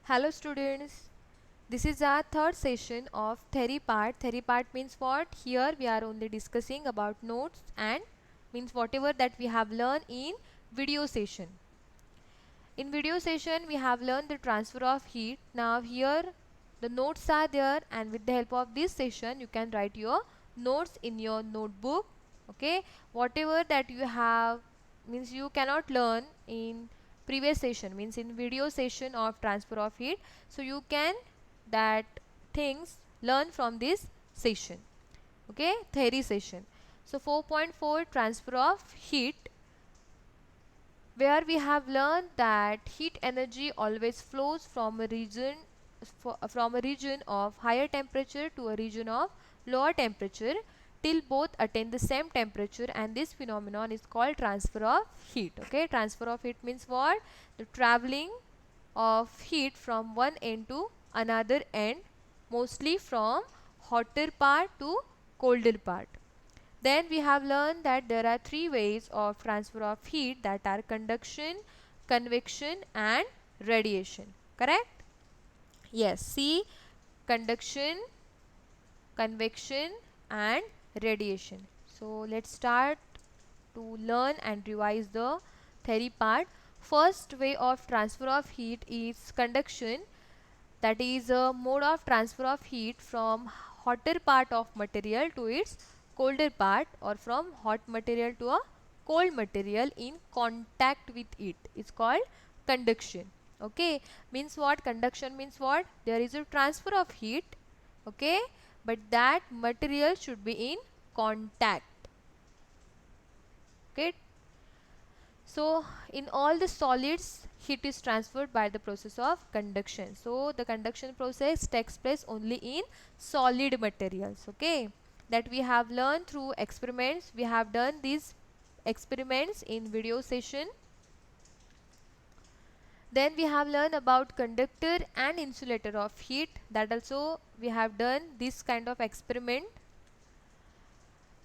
Hello students, this is our third session of theory part. Theory part means what? Here we are only discussing about notes and means whatever that we have learned in video session. In video session we have learned the transfer of heat. Now here the notes are there, and with the help of this session you can write your notes in your notebook. Okay, whatever that you have means you cannot learn in previous session, means in video session of transfer of heat, so you can that things learn from this session. Okay, theory session. So 4.4 transfer of heat, where we have learned that heat energy always flows from a region of higher temperature to a region of lower temperature till both attain the same temperature, and this phenomenon is called transfer of heat. Okay, transfer of heat means what? The traveling of heat from one end to another end, mostly from hotter part to colder part. Then we have learned that there are three ways of transfer of heat, that are conduction, convection and radiation. Correct? Yes. See, conduction, convection and radiation. So let's start to learn and revise the theory part. First way of transfer of heat is conduction, that is a mode of transfer of heat from hotter part of material to its colder part, or from hot material to a cold material in contact with it. It's called conduction. Okay, means what? Conduction means what? There is a transfer of heat, okay, but that material should be in contact. Okay, so in all the solids heat is transferred by the process of conduction. So the conduction process takes place only in solid materials. Okay, that we have learned through experiments. We have done these experiments in video session. Then we have learned about conductor and insulator of heat, that also we have done this kind of experiment.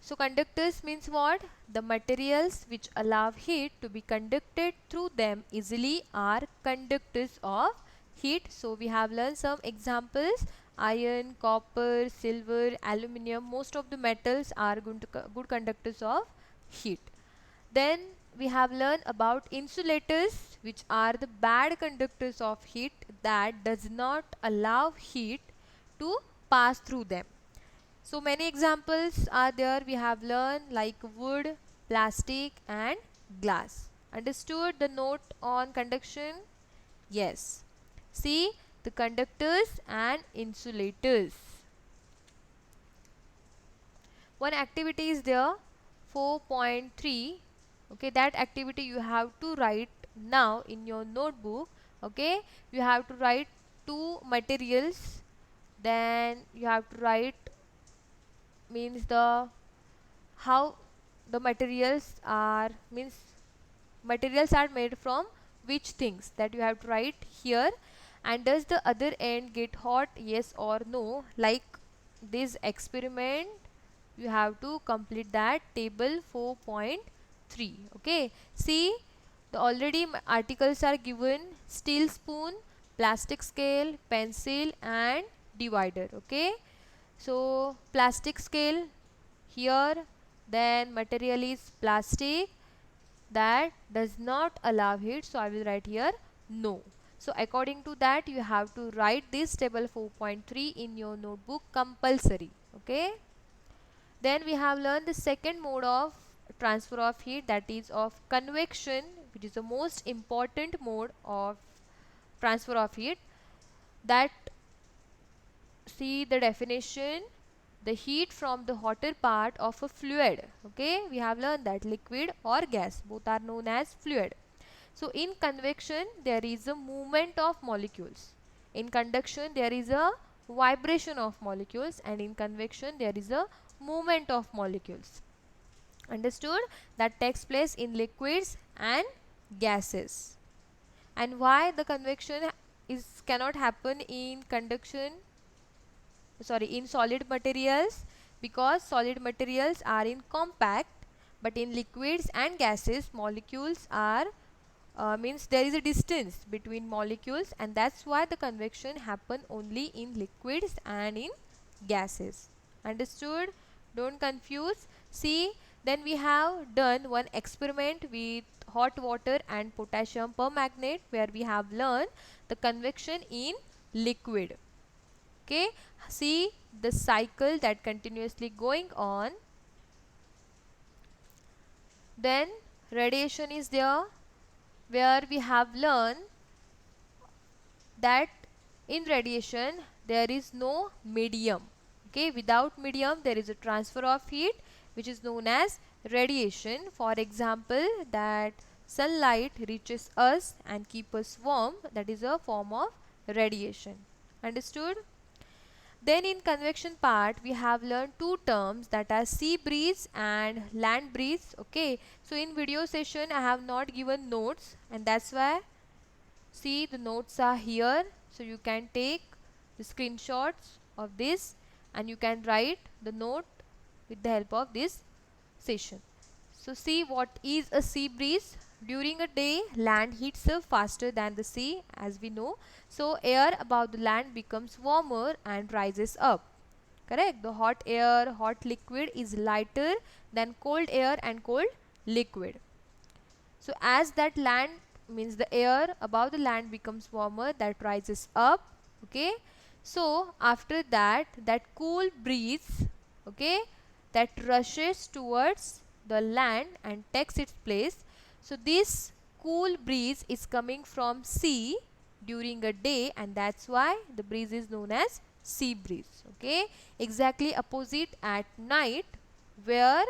So conductors means what? The materials which allow heat to be conducted through them easily are conductors of heat. So we have learned some examples: iron, copper, silver, aluminium. Most of the metals are good conductors of heat. Then we have learned about insulators, which are the bad conductors of heat, that does not allow heat to pass through them. So many examples are there we have learned, like wood, plastic and glass. Understood the note on conduction? Yes. See, the conductors and insulators. One activity is there, 4.3. Okay, that activity you have to write now in your notebook. Okay, you have to write two materials, then you have to write means the how the materials are, means materials are made from which things, that you have to write here. And does the other end get hot, yes or no? Like this experiment you have to complete that table 4.3. okay, see, the already articles are given: steel spoon, plastic scale, pencil and divider. Okay, so plastic scale here, then material is plastic, that does not allow heat, so I will write here no. So according to that you have to write this table 4.3 in your notebook compulsory. Okay, then we have learned the second mode of transfer of heat, that is of convection, which is the most important mode of transfer of heat. That, see the definition: the heat from the hotter part of a fluid. Okay, we have learned that liquid or gas, both are known as fluid. So in convection there is a movement of molecules, in conduction there is a vibration of molecules, and in convection there is a movement of molecules. Understood? That takes place in liquids and gases. And why the convection is cannot happen in conduction, sorry, in solid materials? Because solid materials are in compact, but in liquids and gases molecules are means there is a distance between molecules, and that's why the convection happen only in liquids and in gases. Understood? Don't confuse. See, then we have done one experiment with hot water and potassium permanganate, where we have learned the convection in liquid. Okay, see the cycle that continuously going on. Then radiation is there, where we have learned that in radiation there is no medium. Okay, without medium there is a transfer of heat, which is known as radiation. For example, that sunlight reaches us and keep us warm, that is a form of radiation. Understood? Then in convection part we have learned two terms, that are sea breeze and land breeze. Okay, so in video session I have not given notes, and that's why, see, the notes are here, so you can take the screenshots of this and you can write the note with the help of this session. So see, what is a sea breeze? During a day, land heats up faster than the sea, as we know. So air above the land becomes warmer and rises up. Correct? The hot air, hot liquid is lighter than cold air and cold liquid. So as that land, means the air above the land becomes warmer, that rises up. Okay, so after that, that cool breeze, okay, that rushes towards the land and takes its place. So this cool breeze is coming from sea during a day, and that's why the breeze is known as sea breeze. Okay, exactly opposite at night, where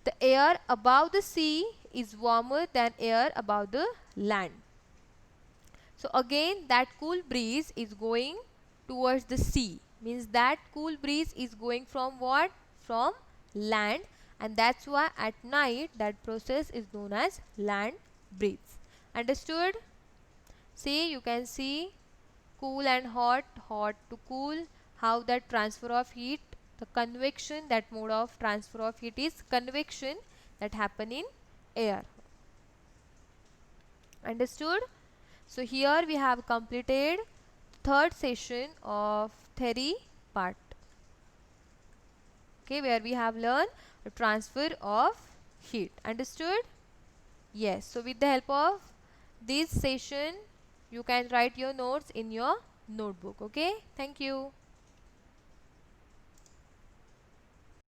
the air above the sea is warmer than air above the land. So again, that cool breeze is going towards the sea, means that cool breeze is going from what? From land, and that's why at night that process is known as land breeze. Understood? See, you can see cool and hot, hot to cool, how that transfer of heat, the convection, that mode of transfer of heat is convection, that happen in air. Understood? So here we have completed third session of theory part. Okay, where we have learned the transfer of heat. Understood? Yes. So with the help of this session, you can write your notes in your notebook. Okay, thank you.